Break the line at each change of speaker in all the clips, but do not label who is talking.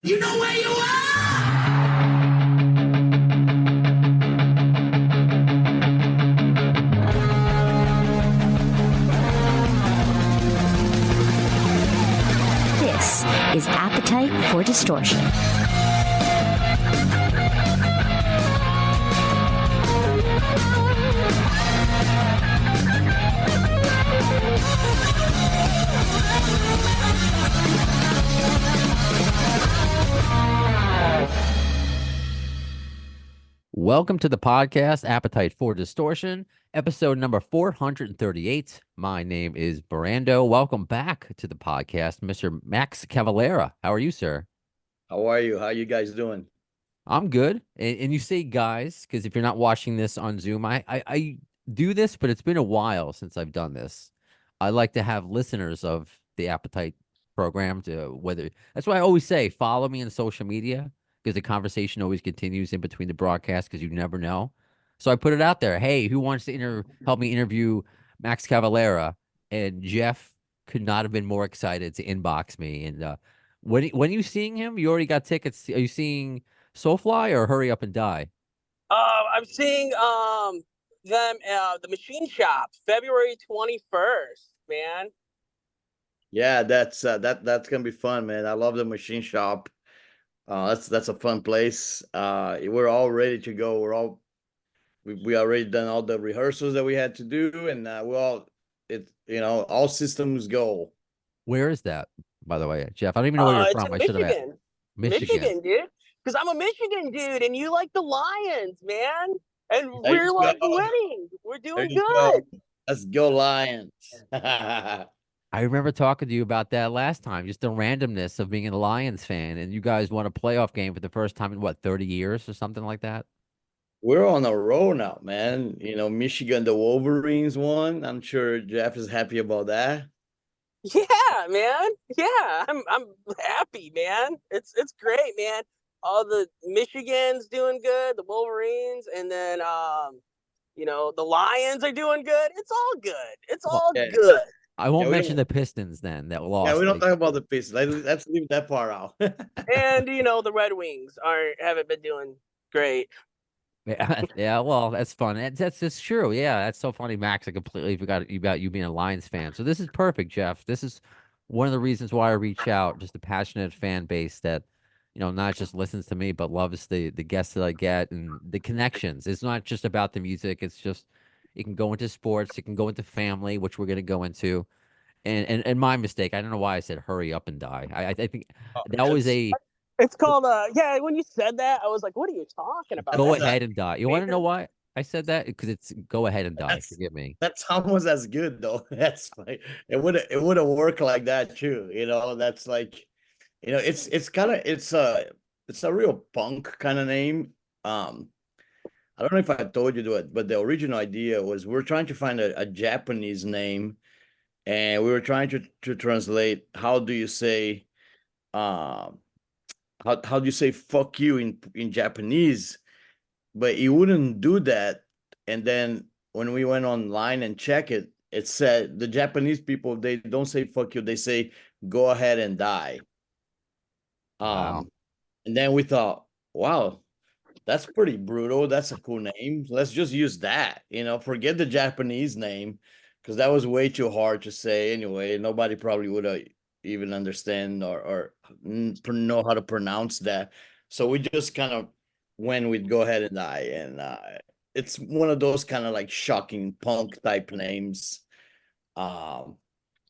You know where you are?
This is Appetite for Distortion.
Welcome to the podcast, Appetite for Distortion, episode number 438. My name is Brando. Welcome back to the podcast, Mr. Max Cavalera. How are you, sir?
How are you? How you guys doing?
I'm good. And you say guys, because if you're not watching this on Zoom, I do this, but it's been a while since I've done this. I like to have listeners of the Appetite program to whether that's why I always say follow me on social media because the conversation always continues in between the broadcast because you never know. So I put it out there. Hey, who wants to help me interview Max Cavalera? And Jeff could not have been more excited to inbox me. And when are you seeing him? You already got tickets. Are you seeing Soulfly or Hurry Up and Die?
I'm seeing them the Machine Shop February 21st, man.
Yeah, that's gonna be fun, man. I love the machine shop. That's a fun place. We're all ready to go. We already done all the rehearsals that we had to do, and all systems go.
Where is that, by the way, Jeff? I don't even know where you're
It's
from.
in
I should have asked.
Michigan, dude. Because I'm a Michigan dude, and you like the Lions, man. And
There
we're
you
like
go.
winning. We're
There
doing
you
good.
go. Let's go Lions.
I remember talking to you about that last time, just the randomness of being a Lions fan, and you guys won a playoff game for the first time in what, 30 years or something like that?
We're on a roll now, man. Michigan, the Wolverines won. I'm sure Jeff is happy about that.
Yeah, man. Yeah, I'm happy, man. It's great, man. All the Michigan's doing good, the Wolverines, and then the Lions are doing good. It's all good. It's all
Yeah.
good.
I won't
we
mention
don't-
the Pistons then that
Yeah,
lost.
we don't talk about the Pistons. Let's leave that part out.
And the Red Wings haven't been doing great.
Yeah, yeah, well, that's fun. That's true. Yeah, that's so funny, Max. I completely forgot about you being a Lions fan. So this is perfect, Jeff. This is one of the reasons why I reach out, just a passionate fan base that, not just listens to me, but loves the guests that I get and the connections. It's not just about the music. It's just it can go into sports, it can go into family, which we're gonna go into. And my mistake, I don't know why I said hurry up and die. I think that was a
It's called when you said that, I was like, what are you talking about?
go
That's
ahead and die. You want to
favorite.
know why I said that? Because it's go ahead and die.
That's-
Forgive me.
That's almost as good though. That's like it would have worked like that too. That's like, it's a real punk kind of name. I don't know if I told you that, but the original idea was we're trying to find a Japanese name, and we were trying to translate how do you say how do you say fuck you in Japanese, but it wouldn't do that. And then when we went online and check it, it said the Japanese people, they don't say fuck you, they say go ahead and die.
Wow.
And then we thought, wow, that's pretty brutal. That's a cool name. Let's just use that. Forget the Japanese name, because that was way too hard to say anyway. Nobody probably would have even understand or know how to pronounce that. So we just kind of went with go ahead and die. And it's one of those kind of like shocking punk type names,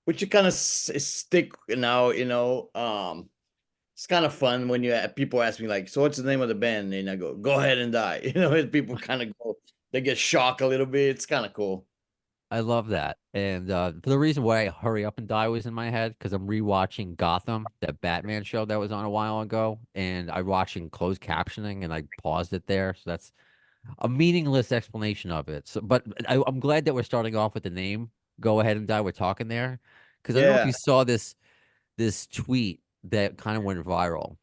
which you kind of stick now. It's kind of fun when people ask me like, so what's the name of the band? And I go ahead and die. And people kind of they get shocked a little bit. It's kind of cool.
I love that. And for the reason why Hurry Up and Die was in my head, because I'm rewatching Gotham, that Batman show that was on a while ago, and I'm watching closed captioning and I paused it there. So that's a meaningless explanation of it. So, but I'm glad that we're starting off with the name. Go ahead and die. We're talking there. Because I don't know if
Yeah.
you saw this tweet that kind of went viral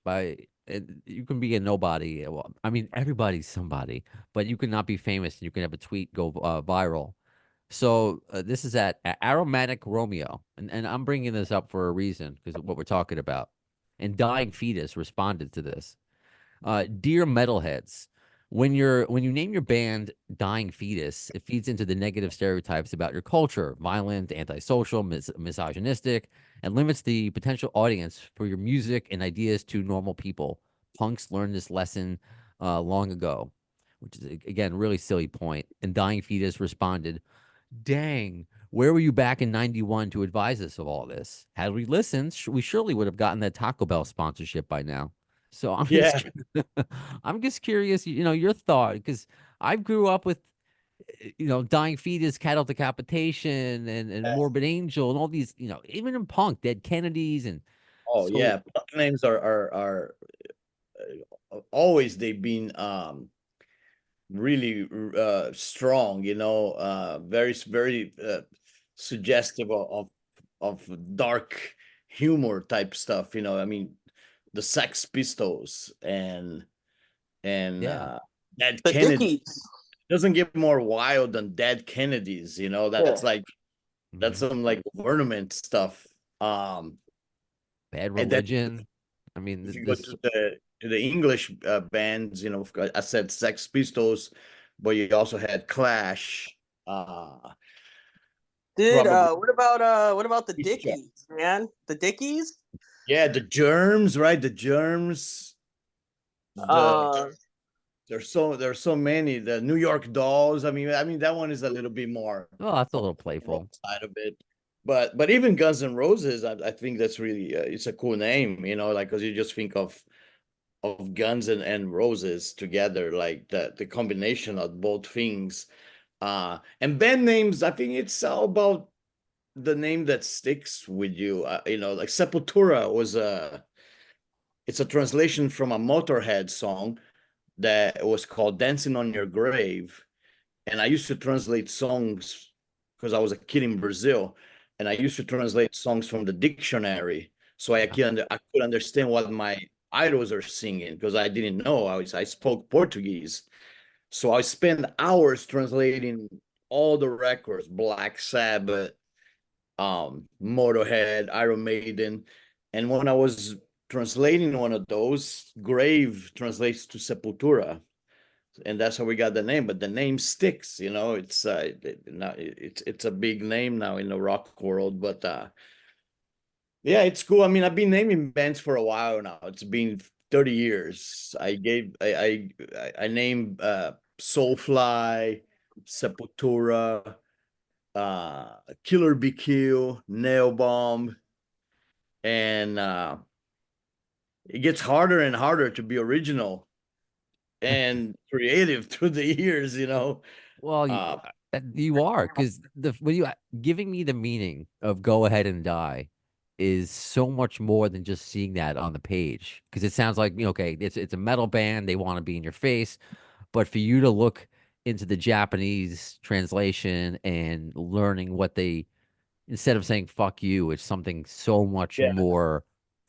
you can be a nobody. Well, I mean, everybody's somebody, but you can not be famous and you can have a tweet go viral. So this is at Aromatic Romeo, and I'm bringing this up for a reason because of what we're talking about. and Dying Fetus responded to this. Dear metalheads, when you name your band Dying Fetus, it feeds into the negative stereotypes about your culture, violent, antisocial, misogynistic, and limits the potential audience for your music and ideas to normal people. Punks learned this lesson long ago, which is again really silly point. And Dying Fetus responded, "Dang, where were you back in '91 to advise us of all this? Had we listened, we surely would have gotten that Taco Bell sponsorship by now." So I'm
Yeah.
just, I'm just curious, your thought, because I grew up with, Dying Fetus, Cattle Decapitation, and Morbid Angel, and all these, even in punk, Dead Kennedys, and
Oh
so
yeah, punk names are always they've been really strong, very suggestive of dark humor type stuff, I mean, the Sex Pistols and
yeah,
Dead
The
Kennedy
Dickies.
doesn't get more wild than Dead Kennedys, that's
Yeah.
like that's
mhm.
some like government stuff.
Bad
And then
Religion. I mean,
if you go
this,
to the English bands, I said Sex Pistols, but you also had Clash,
Dude,
probably
what about the
Mischa.
Dickies, man? The Dickies?
Yeah, the Germs, right? The Germs. The
Uh,
there's so many. The New York Dolls. I mean that one is a little bit more
oh, that's a little
rock
playful.
side of it. But even Guns N' Roses, I think that's really it's a cool name, like because you just think of Guns and Roses together, like the combination of both things. And band names, I think it's all about the name that sticks with you. Like Sepultura it's a translation from a Motorhead song that was called Dancing on Your Grave. And I used to translate songs because I was a kid in Brazil, and I used to translate songs from the dictionary so I could understand what my idols are singing because I didn't know. I spoke Portuguese. So I spent hours translating all the records, Black Sabbath, Motorhead, Iron Maiden. And when I was translating one of those, Grave translates to Sepultura, and that's how we got the name. But the name sticks, it's a big name now in the rock world. But yeah, it's cool. I mean, I've been naming bands for a while now. It's been 30 years. I named Soulfly, Sepultura, Killer Be Kill, Nail Bomb, and it gets harder and harder to be original and creative through the years.
Well,
Uh,
you are, because the when you giving me the meaning of "Go Ahead and Die" is so much more than just seeing that on the page. Because it sounds like, okay, it's a metal band, they want to be in your face, but for you to look into the Japanese translation and learning what they, instead of saying "fuck you," it's something so much
yeah,
more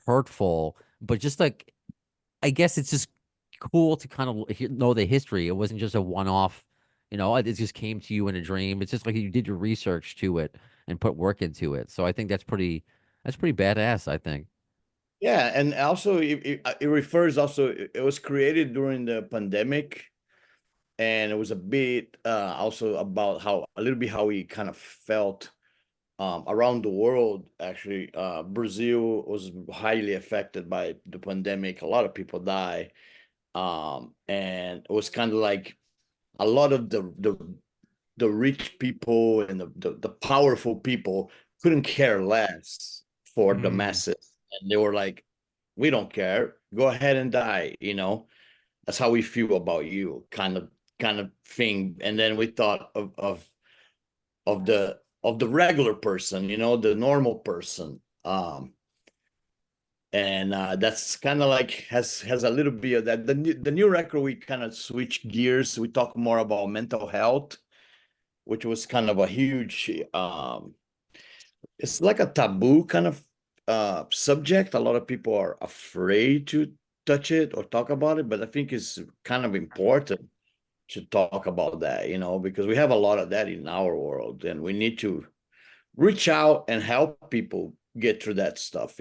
hurtful. But just like, I guess it's just cool to kind of know the history. It wasn't just a one-off, it just came to you in a dream. It's just like you did your research to it and put work into it. So I think that's pretty badass, I think.
yeah, and also it refers also. It was created during the pandemic, and it was a bit also about how a little bit how we kind of felt around the world. Actually, Brazil was highly affected by the pandemic. A lot of people die, and it was kind of like a lot of the rich people and the powerful people couldn't care less for the
Mm.
masses, and they were like, we don't care, go ahead and die. That's how we feel about you, kind of thing. And then we thought of the regular person, the normal person. And that's kind of like has a little bit of that. The new record, we kind of switch gears. We talk more about mental health, which was kind of a huge it's like a taboo kind of subject. A lot of people are afraid to touch it or talk about it, but I think it's kind of important to talk about that, because we have a lot of that in our world, and we need to reach out and help people get through that stuff.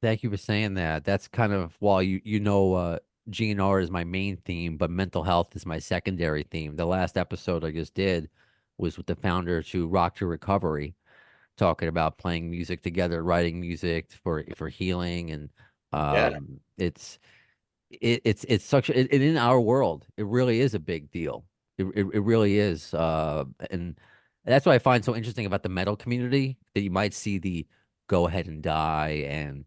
Thank you for saying that. That's kind of while GNR is my main theme, but mental health is my secondary theme. The last episode I just did was with the founder to Rock to Recovery, talking about playing music together, writing music for healing, and
Yeah.
it's it's such in our world, it really is a big deal. It really is. And that's what I find so interesting about the metal community, that you might see the go ahead and die, and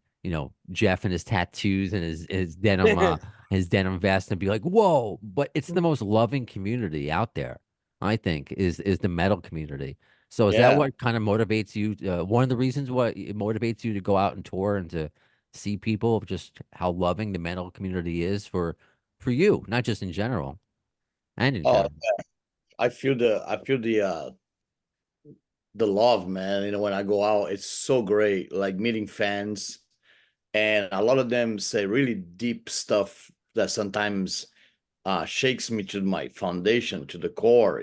Jeff and his tattoos and his denim vest, and be like, whoa, but it's the most loving community out there, I think, is the metal community. So is that
Yeah.
what kind of motivates you? One of the reasons what it motivates you to go out and tour and to see people of just how loving the metal community is for you, not just in general and in
Oh,
general.
I feel the love, man. When I go out, it's so great. Like meeting fans, and a lot of them say really deep stuff that sometimes shakes me to my foundation, to the core.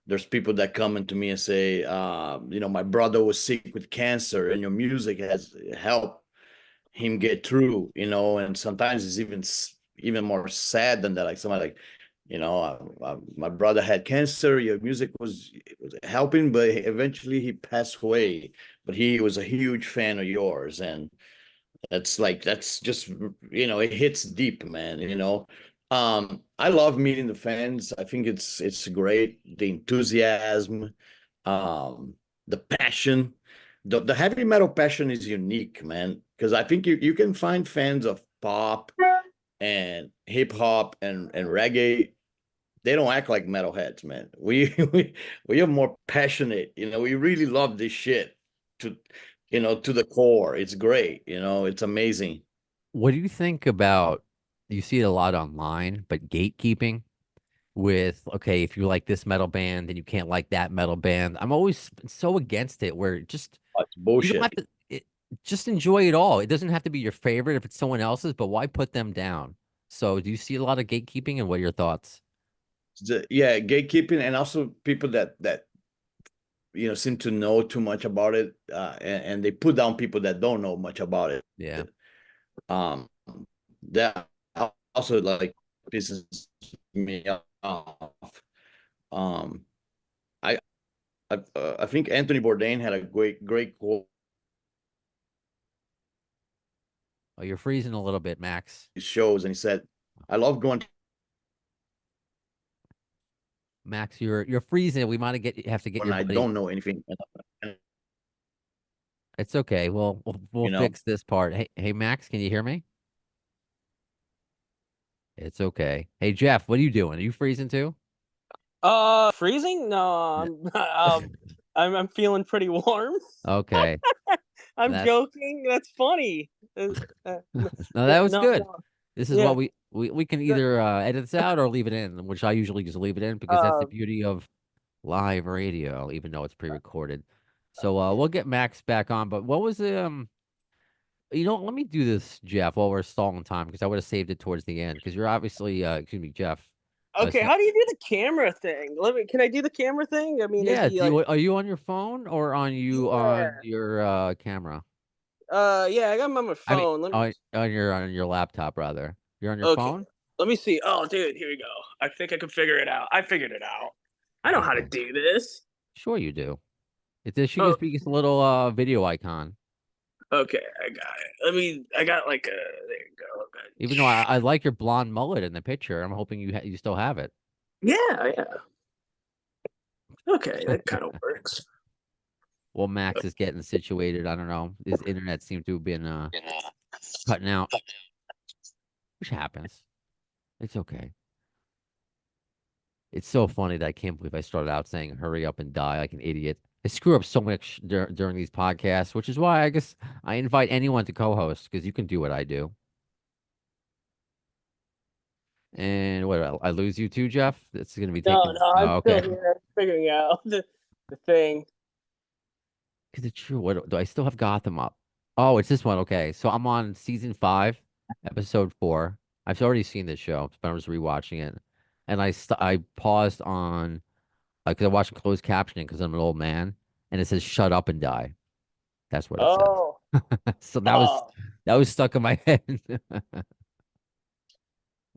There's people that come into me and say, my brother was sick with cancer, and your music has helped him get through. And sometimes it's even more sad than that. Like somebody like, my brother had cancer. Your music was helping, but eventually he passed away. But he was a huge fan of yours, and that's just it hits deep, man. I love meeting the fans. I think it's great. The enthusiasm, um the passion, the heavy metal passion is unique, man, because I think you can find fans of pop and hip hop and reggae. They don't act like metalheads, man. We are more passionate. We really love this shit to to the core. It's great. It's amazing.
What do you think about, you see it a lot online, but gatekeeping with, okay, if you like this metal band, then you can't like that metal band. I'm always so against it, where just
It's
you don't
bullshit.
have to just enjoy it all. It doesn't have to be your favorite if it's someone else's, but why put them down? So do you see a lot of gatekeeping, and what are your thoughts?
Yeah, gatekeeping, and also people that seem to know too much about it, and they put down people that don't know much about it.
Yeah.
Um, that also like pisses me off. Um, I I think Anthony Bourdain had a great quote.
Oh, you're freezing a little bit, Max.
Shows, and he said, "I love going
Max, you're freezing. We might have to get
when
your
I
buddy.
don't know anything." And,
It's okay. We'll
you know,
fix this part. Hey Max, can you hear me? It's okay. Hey Jeff, what are you doing? Are you freezing too?
Freezing? No,
Yeah.
I'm feeling pretty warm.
Okay.
I'm
That's
joking. That's funny.
no, that was
No,
good.
no.
This is
Yeah.
what we can
that-
either edit this out or leave it in, which I usually just leave it in because that's the
Uh,
beauty of live radio, even though it's pre-recorded. So we'll get Max back on. But what was the let me do this, Jeff, while we're stalling time, because I would have saved it towards the end, because you're obviously excuse me, Jeff.
okay, how do you do the camera thing? Can I do the camera thing? I mean, is
Yeah,
he like?
are you on your phone or on you on
Yeah.
your camera?
Yeah, I got him on my
I mean,
phone. Let me.
on your laptop rather. You're on your
Okay,
phone?
let me see. Oh, dude, here we go. I think I can figure it out. I figured it out. I know how to
Okay.
do this.
Sure you do. There should just
Okay,
be just a little video icon.
okay, I got it. I got like a. There you go.
Even though I like your blonde mullet in the picture, I'm hoping you still have it.
Yeah, yeah. Okay, that kind of works.
Well, Max is getting situated. I don't know. His internet seemed to have been cutting out, which happens. It's okay. It's so funny that I can't believe I started out saying "hurry up and die" like an idiot. I screw up so much during these podcasts, which is why I guess I invite anyone to co-host, because you can do what I do. And what, I lose you too, Jeff? It's gonna be
No,
taking.
no, I'm
Oh,
still
okay.
here figuring out the thing.
Is it true? What do I still have Gotham up? Oh, it's this one. Okay, so I'm on season 5, episode 4. I've already seen this show, but I was rewatching it, and I paused on, because I'm watching closed captioning because I'm an old man, and it says "shut up and die." That's what it says.
Oh,
So that was
oh,
That was stuck in my head.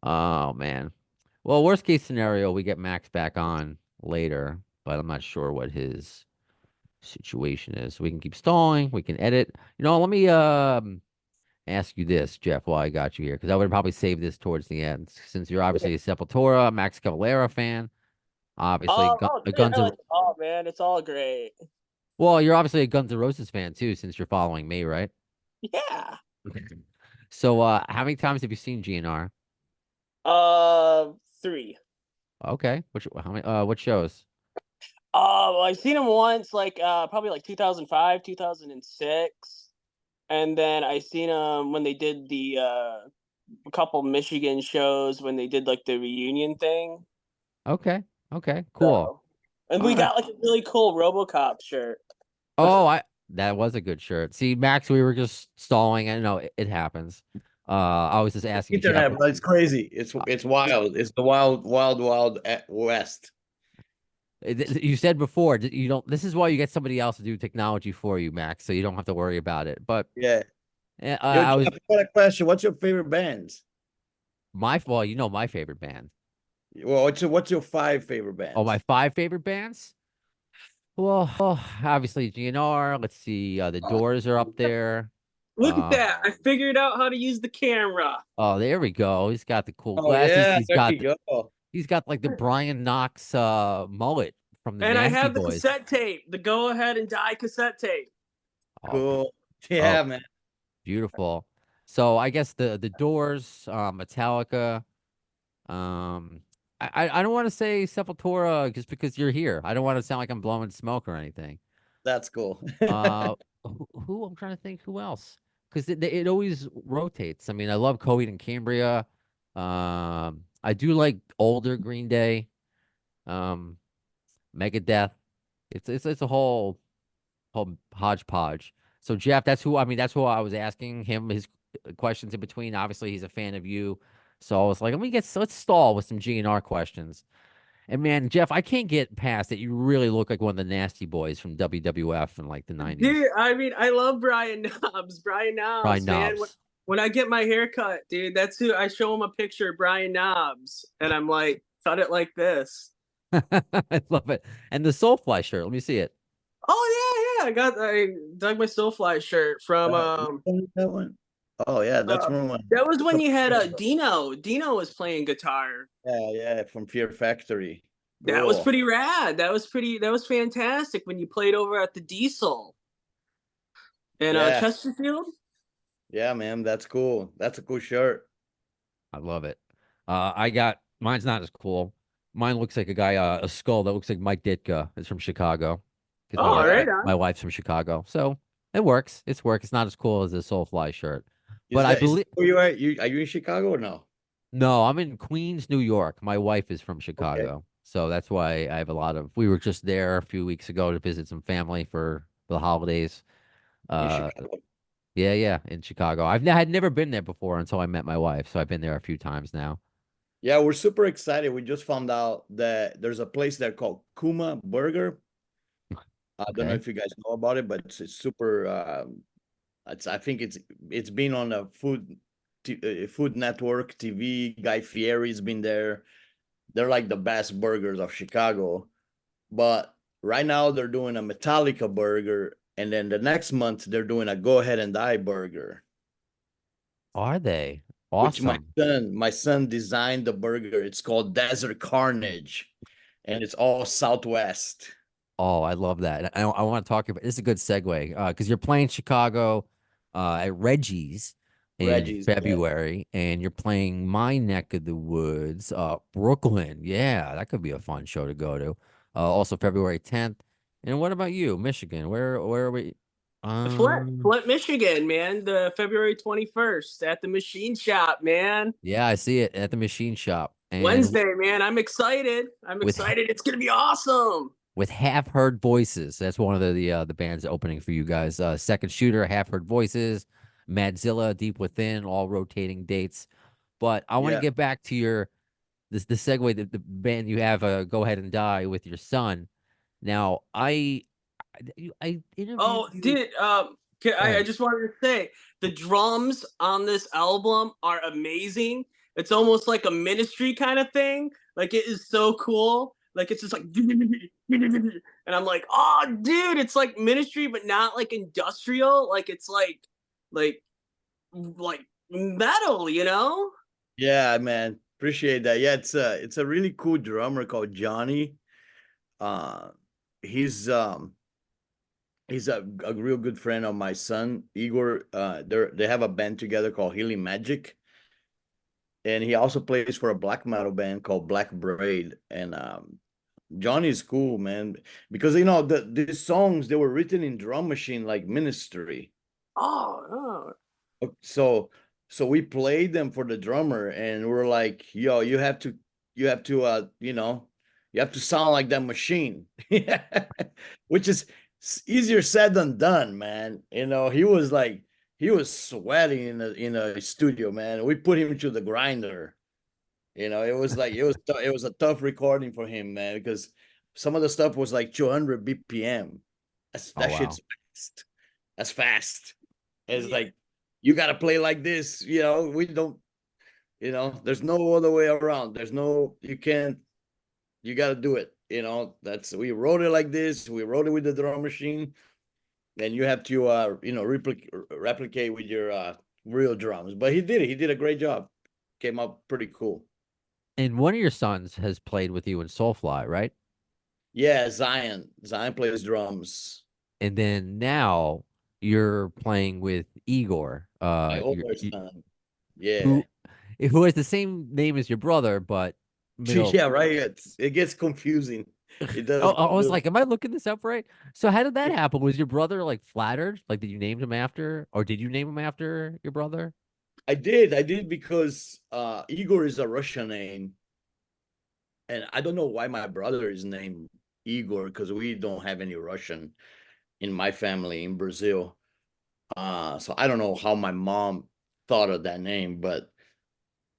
Oh man. Well, worst case scenario, we get Max back on later, but I'm not sure what his situation is. So we can keep stalling. We can edit. Let me ask you this, Jeff, while I got you here, because I would probably save this towards the end, since you're obviously a Sepultura, Max Cavalera fan. Obviously,
Dude, I like it all, man. It's all great.
Well, you're obviously a Guns N' Roses fan too, since you're following me, right?
Yeah.
So, how many times have you seen GNR?
3.
Okay, how many? What shows?
Well, I've seen him once, like probably like 2005, 2006, and then I seen him when they did the a couple Michigan shows when they did like the reunion thing.
Okay, cool.
So, and
All
we
right.
got like a really cool RoboCop shirt.
Oh, that was a good shirt. See, Max, we were just stalling. I know it happens. I was just asking Jeff.
Internet, but it's crazy. It's wild. It's the wild west.
You said before you don't. This is why you get somebody else to do technology for you, Max, so you don't have to worry about it. But
Yeah. Yo,
I was
Jeff, I got a question. What's your favorite bands?
well, my favorite band.
Well, what's your 5 favorite
Oh, my
bands?
5 favorite bands. Well, obviously GNR. Let's see. The Doors are up there.
Look at
Uh,
that! I figured out how to use the camera.
oh, there we go. He's got the cool
Oh
glasses.
yeah, there you go.
He's got like the Brian Knox mullet from the
And I
Nasty
have the
Boys.
cassette tape, the Go Ahead and Die cassette tape.
Oh,
Cool.
oh,
Yeah, man.
beautiful. So I guess the Doors, Metallica. Um, I don't want to say Sepultura just because you're here. I don't want to sound like I'm blowing smoke or anything.
That's cool.
Who I'm trying to think who else, because it always rotates. I mean, I love Coheed and Cambria. I do like older Green Day, um, Megadeth. It's a whole hodgepodge. So Jeff, that's who I was asking him his questions in between. Obviously, he's a fan of you, so I was like, let's stall with some GNR questions. And man, Jeff, I can't get past it. You really look like one of the Nasty Boys from WWF in like the 90s.
Dude, I mean, I love Brian Knobs. Brian
Brian
Knobs, man.
Knobs.
When I get my hair cut, dude, that's who I show him a picture of Brian Knobs, and I'm like, cut it like this.
I love it. And the Soulfly shirt. Let me see it.
Oh yeah, yeah. I dug my Soulfly shirt from
That one. Oh yeah, that's from one.
that was when you had Dino. Dino was playing guitar.
Yeah, from Fear Factory.
That was
Cool.
pretty rad. That was fantastic when you played over at the Diesel in
Yeah.
Chesterfield.
Yeah, man, that's cool. That's a cool shirt.
I love it. Mine's not as cool. Mine looks like a skull that looks like Mike Ditka. It's from Chicago. Because
Oh, right
my
on.
wife's from Chicago. So it works. It's work. It's not as cool as the Soulfly shirt. But I
Is
believe
that where you are? Are you in Chicago or no?
no, I'm in Queens, New York. My wife is from
Okay.
Chicago. So that's why I have we were just there a few weeks ago to visit some family for the holidays.
In
Uh
Chicago.
yeah, in Chicago. Had never been there before until I met my wife. So I've been there a few times now.
Yeah, we're super excited. We just found out that there's a place there called Kuma Burger. I don't know
Okay.
if you guys know about it, but it's super. I think it's been on a Food Network TV. Guy Fieri's been there. They're like the best burgers of Chicago. But right now they're doing a Metallica burger, and then the next month they're doing a Go Ahead and Die burger.
Are they?
Which
Awesome.
my son designed the burger. It's called Desert Carnage, and it's all Southwest.
Oh, I love that. I want to talk about this is a good segue because you're playing Chicago at Reggie's in
Reggie's, yeah.
February, and you're playing my neck of the woods, Brooklyn. Yeah, that could be a fun show to go to. Also February 10th. And what about you, Michigan? Where are we?
Flint, Michigan, man. The February 21st at the Machine Shop, man.
Yeah, I see it at the Machine Shop. And
Wednesday, man. I'm excited.
with
It's gonna be awesome.
with Half Heard Voices. That's one of the bands opening for you guys. Second Shooter, Half Heard Voices, Madzilla, Deep Within, all rotating dates. But I want to
Yeah.
get back to the segue, the band you have, Go Ahead and Die with your son. Now, I interviewed
Oh,
you.
dude. I just wanted to say the drums on this album are amazing. It's almost like a ministry kind of thing. Like it is so cool. Like it's just like and I'm like, oh dude, it's like ministry, but not like industrial. Like it's like like metal, you know?
Yeah, man. Appreciate that. Yeah, it's a really cool drummer called Johnny. Uh he's he's a real good friend of my son, Igor. They have a band together called Healing Magic. And he also plays for a black metal band called Black Braid. And Johnny's cool, man. Because you know, these songs they were written in drum machine like Ministry.
Oh.
So we played them for the drummer and we're like, yo, you have to you know, you have to sound like that machine. Which is easier said than done, man. You know, he was sweating in a studio, man. We put him to the grinder. You know, it was like it was a tough recording for him, man, because some of the stuff was like 200 BPM.
Oh
That
wow.
shit's fast. That's fast. It's
Yeah.
like you gotta play like this, you know. We don't, you know, there's no other way around. There's no, you can't, you gotta do it. You know, that's we wrote it like this, we wrote it with the drum machine, and you have to you know, replicate with your real drums. But he did it, he did a great job. Came up pretty cool.
And one of your sons has played with you in Soulfly, right?
Yeah, Zion plays drums.
And then now you're playing with Igor,
My older son. Yeah.
who who has the same name as your brother, but middle.
Yeah, right. It gets confusing. It
Oh,
does.
I was like, am I looking this up right? So how did that happen? Was your brother like flattered? Like, did you name him after, or did you name him after your brother?
I did because Igor is a Russian name. And I don't know why my brother is named Igor, because we don't have any Russian in my family in Brazil. So I don't know how my mom thought of that name, but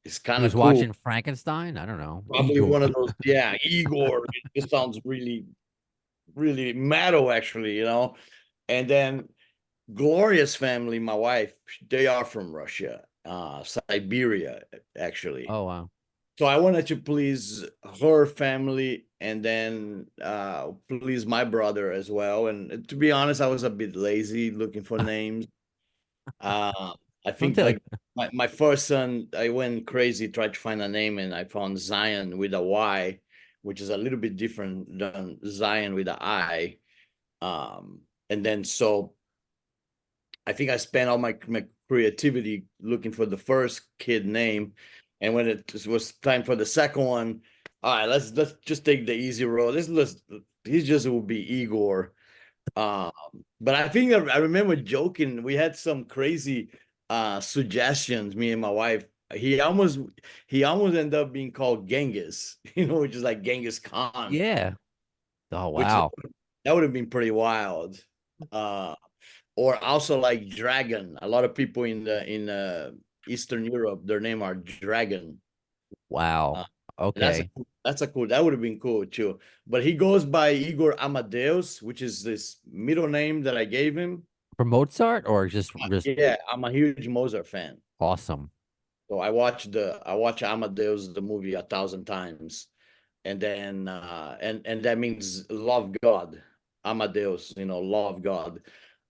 it's
He
kind
was
of cool.
watching Frankenstein. I don't know.
Probably
Igor.
one of those, yeah, Igor. It sounds really, really metal, actually, you know. And then Gloria's family, my wife, they are from Russia, Siberia, actually.
Oh wow.
So I wanted to please her family and then please my brother as well. And to be honest, I was a bit lazy looking for names. I
Don't
think
tell you.
like my first son, I went crazy, tried to find a name, and I found Zion with a Y, which is a little bit different than Zion with an I. And then so I think I spent all my creativity looking for the first kid name, and when it was time for the second one, all right, let's just take the easy road. Let's he just will be Igor. Um, but I think I remember joking. We had some crazy suggestions. Me and my wife. He almost ended up being called Genghis, you know, which is like Genghis Khan,
Yeah. Oh
which
wow.
that would have been pretty wild. Uh, or also like Dragon. A lot of people in Eastern Europe, their name are Dragon.
Wow.
Uh, and
Okay.
that's a cool. That would have been cool too. But he goes by Igor Amadeus, which is this middle name that I gave him.
For Mozart or just
Yeah, I'm a huge Mozart fan.
awesome.
So I watch Amadeus the movie 1,000 times, and then and that means love God, Amadeus, you know, love God.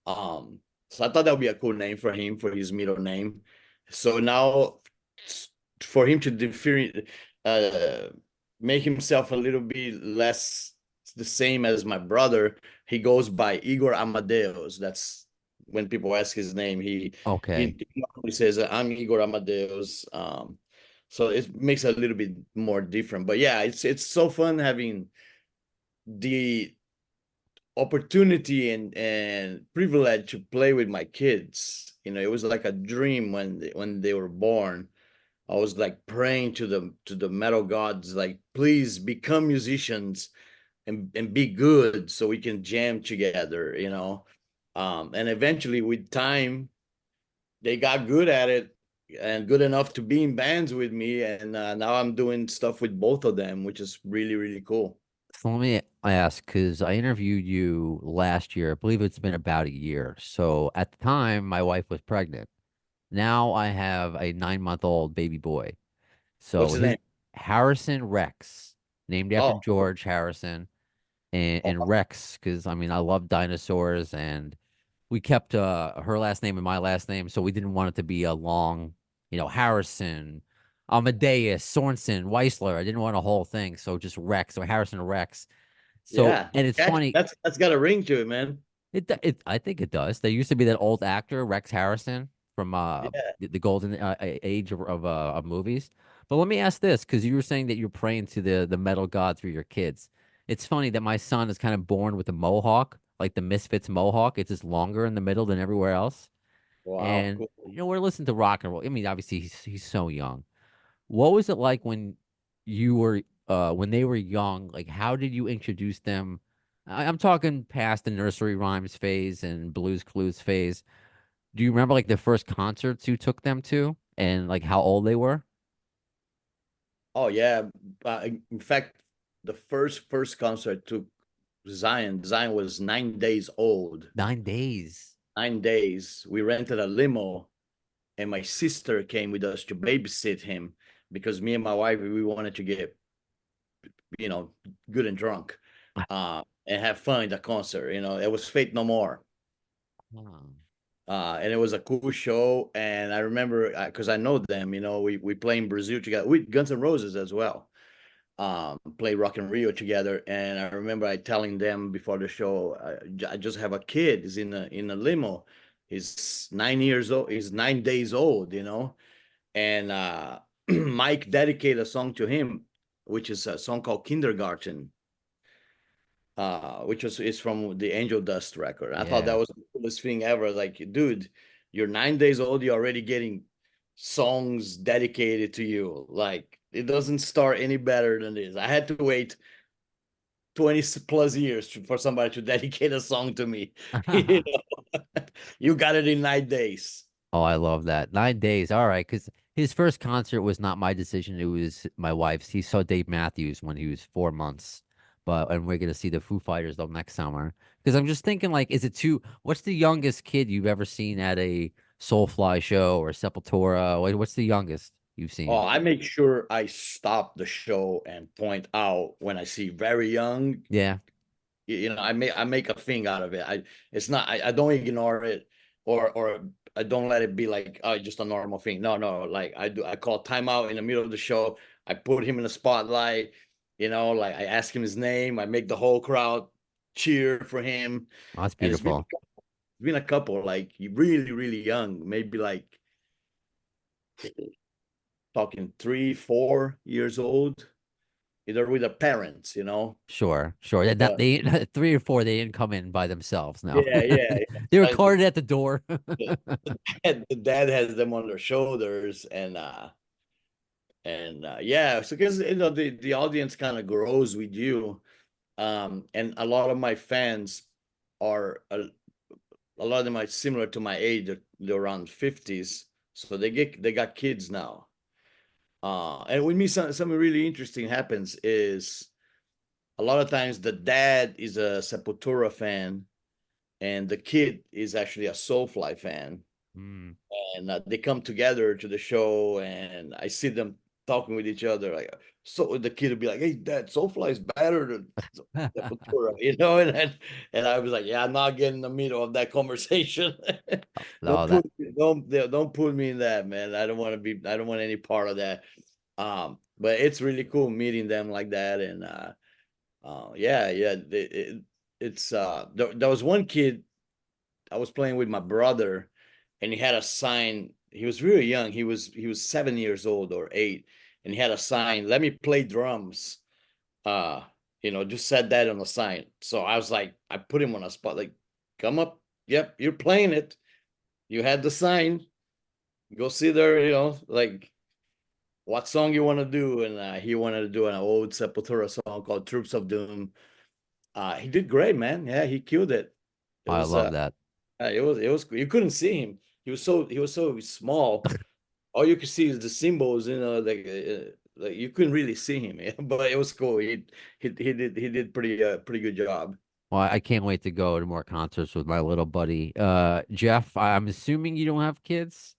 So I thought that would be a cool name for him for his middle name. So now for him to uh, make himself a little bit less the same as my brother, he goes by Igor Amadeus. That's when people ask his name,
Okay.
he normally says, I'm Igor Amadeus. So it makes it a little bit more different. But yeah, it's so fun having the opportunity and privilege to play with my kids. You know, it was like a dream when they were born. I was like praying to the metal gods, like, please become musicians and be good so we can jam together, you know. And eventually with time, they got good at it and good enough to be in bands with me. And now I'm doing stuff with both of them, which is really, really cool.
So let me I ask because I interviewed you last year. I believe it's been about a year. So at the time, my wife was pregnant. Now I have a 9-month-old baby boy.
What's
So
his
his
name?
Harrison Rex, named after
Oh,
George Harrison, and
oh,
Rex, because I mean I love dinosaurs, and we kept her last name and my last name, so we didn't want it to be a long, Harrison, Amadeus, Sorensen, Weisler. I didn't want a whole thing, so just Rex, so Harrison Rex. So,
yeah.
and it's
Catchy.
funny.
That's got a ring to it, man.
I think it does. There used to be that old actor Rex Harrison from
Yeah.
the golden age of movies. But let me ask this, because you were saying that you're praying to the metal god through your kids. It's funny that my son is kind of born with a mohawk, like the Misfits mohawk. It's just longer in the middle than everywhere else.
Wow.
And
Cool.
we're listening to rock and roll. I mean, obviously he's so young. What was it like when you were when they were young? Like, how did you introduce them? I'm talking past the nursery rhymes phase and Blues Clues phase. Do you remember like the first concerts you took them to and like how old they were?
Oh yeah. In fact, the first concert took Zion. Zion was 9 days old.
9 days.
9 days. We rented a limo, and my sister came with us to babysit him because me and my wife we wanted to get you know good and drunk, and have fun at the concert. It was Fate No More.
Oh,
And it was a cool show. And I remember because I know them. We play in Brazil together with Guns N' Roses as well. Play Rock in Rio together. And I remember I telling them before the show, I just have a kid. He's in a limo. He's 9 years old. He's 9 days old. And Mike dedicated a song to him, which is a song called Kindergarten, which is from the Angel Dust record. I thought that
yeah.
was the coolest thing ever. Like, dude, you're 9 days old, you're already getting songs dedicated to you. Like, it doesn't start any better than this. I had to wait 20 plus years for somebody to dedicate a song to me. you you got it in 9 days.
Oh, I love that. 9 days. All right, because his first concert was not my decision. It was my wife's. He saw Dave Matthews when he was 4 months. And we're gonna see the Foo Fighters though next summer. Because I'm just thinking, like, what's the youngest kid you've ever seen at a Soulfly show or Sepultura? What's the youngest you've
Oh,
seen?
I make sure I stop the show and point out when I see very young.
Yeah.
I make a thing out of it. I don't ignore it, or I don't let it be like, oh, just a normal thing. No, like I call timeout in the middle of the show. I put him in the spotlight. Like I ask him his name. I make the whole crowd cheer for him.
Oh, that's
And
beautiful.
it's been a couple like really really young, maybe like talking 3 4 years old, either with their parents.
Sure, sure. Not
But
they 3 or 4. They didn't come in by themselves. No,
yeah, yeah,
they were
yeah.
carded at the door.
The dad has them on their shoulders, and yeah, so because the audience kind of grows with you. And a lot of my fans are a lot of them are similar to my age. They're around 50s, so they got kids now. And with me, something really interesting happens is a lot of times the dad is a Sepultura fan and the kid is actually a Soulfly fan.
Mm.
And they come together to the show, and I see them talking with each other. Like, so the kid would be like, "Hey, Dad, Soulfly is better than Sepultura," and I was like, "Yeah, I'm not getting in the middle of that conversation.
No, that
Don't put me in that, man. I don't want to be. I don't want any part of that." But it's really cool meeting them like that, and yeah, yeah. There was one kid I was playing with my brother, and he had a sign. He was really young. He was 7 years old or 8, and he had a sign. Let me play drums. Just said that on the sign. So I was like, I put him on a spot. Like, come up. Yep, you're playing it. You had the sign. Go see there. Like what song you want to do, and he wanted to do an old Sepultura song called "Troops of Doom." He did great, man. Yeah, he killed it. It
I
was
love that.
it was you couldn't see him. He was so small. All you could see is the symbols, like like you couldn't really see him, but it was cool. He did pretty good job.
Well, I can't wait to go to more concerts with my little buddy. Jeff, I'm assuming you don't have kids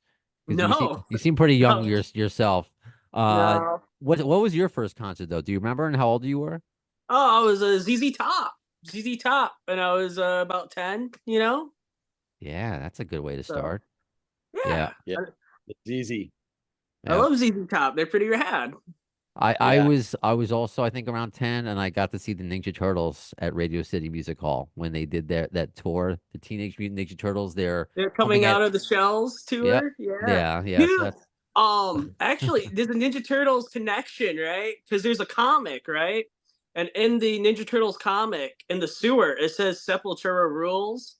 because
No,
you seem pretty young
no,
yourself. Uh,
no.
what was your first concert though? Do you remember and how old you were?
Oh, I was a ZZ Top, and I was about 10.
Yeah, that's a good way to
So
start. Yeah,
yeah,
Yeah, it's easy.
I
yeah.
love ZZ Top. They're pretty rad.
Yeah.
I was also I think around 10 and I got to see the Ninja Turtles at Radio City Music Hall when they did that tour, the Teenage Mutant Ninja Turtles. They're
They're
coming
coming
at
out of the shells
Yep.
tour. Yeah,
Yeah, so
dude.
that's
Actually, there's a Ninja Turtles connection, right? Because there's a comic, right? And in the Ninja Turtles comic, in the sewer, it says Sepultura rules.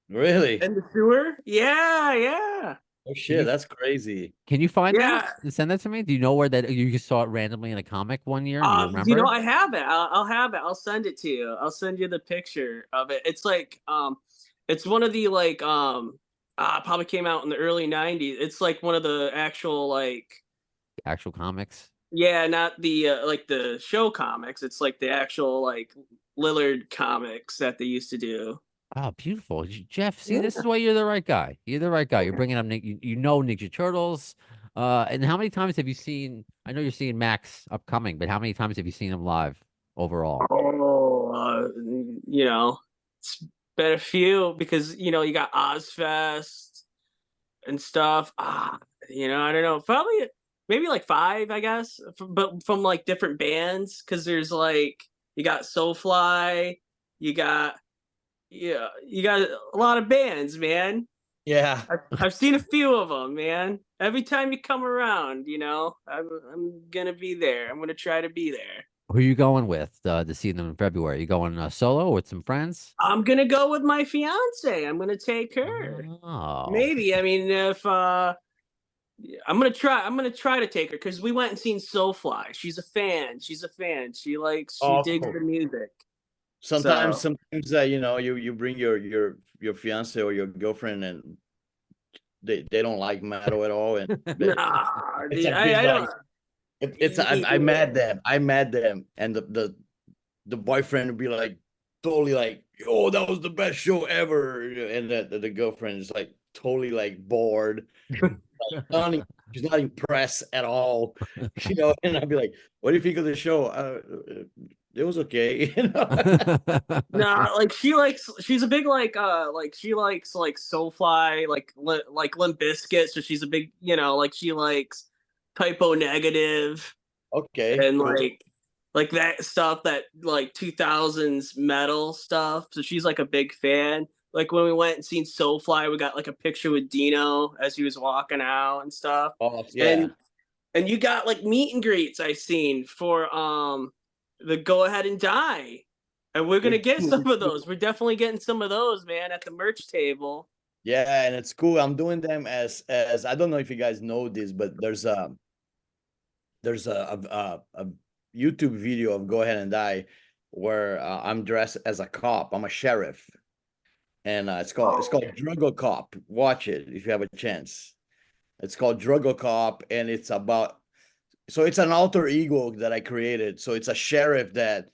Really?
In the sewer? Yeah, yeah.
Oh
can
shit,
you
that's crazy.
can you find that
Yeah.
and send that to me? Do you know where that you just saw it randomly in a comic one year? Do you remember?
I have it. I'll have it. I'll send it to you. I'll send you the picture of it. It's like it's one of the like probably came out in the early 90s. It's like one of the actual like
Actual comics?
yeah, not the like the show comics. It's like the actual like Lillard comics that they used to do.
Oh, beautiful. Jeff, see, this
Yeah.
is why you're the right guy. You're the right guy. You're bringing up you know Ninja Turtles. And how many times have you seen? I know you're seeing Max upcoming, but how many times have you seen him live overall?
Oh, you know, it's been a few because you got Ozfest and stuff. I don't know, probably maybe like five, I guess, but from like different bands because there's like you got Soulfly, you got you got a lot of bands, man.
Yeah.
I've seen a few of them, man. Every time you come around, I'm gonna be there. I'm gonna try to be there.
Who are you going with to see them in February? You going solo with some friends?
I'm gonna go with my fiance. I'm gonna take her.
Oh,
Maybe. I mean, if I'm gonna try to take her because we went and seen Soulfly. She's a fan. She's a fan. She
Oh,
digs
cool.
the music.
Sometimes,
So
you bring your fiance or your girlfriend, and they don't like metal at all, and
nah,
it's a big
I don't.
like I met them. I met them, and the boyfriend would be like totally like, oh, that was the best show ever, and the girlfriend is like totally like bored, like she's not impressed at all, And I'd be like, what do you think of the show? It was okay,
Nah, like she's a big like she likes like Soulfly, like Limp Bizkit, so she's a big, like she likes Typo Negative
Okay,
and
cool.
like that stuff, that like 2000s metal stuff. So she's like a big fan. Like when we went and seen Soulfly, we got like a picture with Dino as he was walking out and stuff.
Oh yeah.
And and you got like meet and greets I seen for the Go Ahead and Die. And we're gonna
Which
get some of those. We're definitely getting some of those, man, at the merch table.
Yeah, and it's cool. I'm doing them as I don't know if you guys know this, but there's a YouTube video of Go Ahead and Die where I'm dressed as a cop. I'm a sheriff, and it's called Druggle Cop. Watch it if you have a chance. It's called Druggle Cop, and it's an alter ego that I created. So it's a sheriff that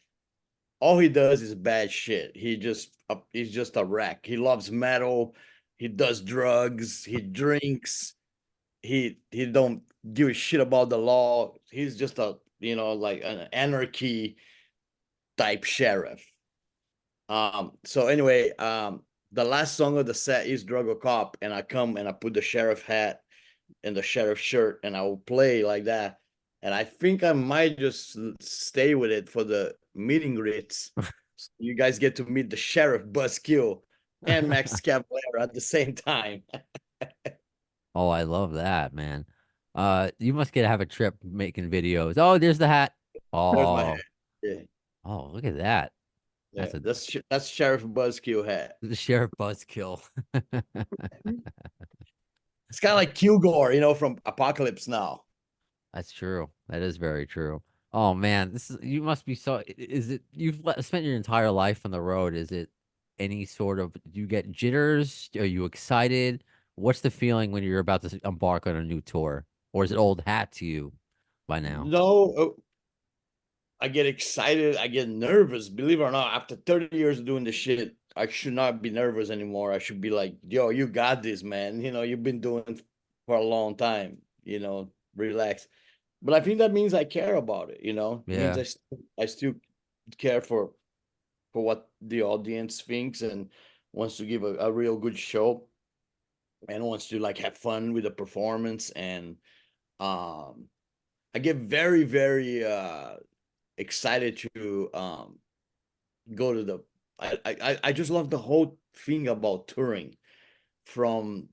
all he does is bad shit. He's just a wreck. He loves metal. He does drugs. He drinks. He don't give a shit about the law. He's just a like an anarchy type sheriff. So anyway, the last song of the set is Drug Cop, and I come and I put the sheriff hat and the sheriff shirt, and I will play like that. And I think I might just stay with it for the meeting greets. So you guys get to meet the sheriff Buzzkill and Max Cavalera at the same time.
oh, I love that, man. You must get to have a trip making videos. Oh, there's the hat.
There's my hat.
Oh,
Yeah,
oh, look at that.
yeah.
That's a
That's Sheriff Buzzkill hat.
the Sheriff Buzzkill.
It's kind of like Kilgore, from Apocalypse Now.
That's true. That is very true. Oh man, you must be so. Is it spent your entire life on the road? Is it any sort of? Do you get jitters? Are you excited? What's the feeling when you're about to embark on a new tour, or is it old hat to you? by now.
No, I get excited. I get nervous. Believe it or not, after 30 years of doing this shit, I should not be nervous anymore. I should be like, yo, you got this, man. You've been doing it for a long time. Relax. But I think that means I care about it. It means
Yeah.
I still care for what the audience thinks and wants to give a real good show and wants to like have fun with the performance. And um I get very, very excited to go to the I just love the whole thing about touring, from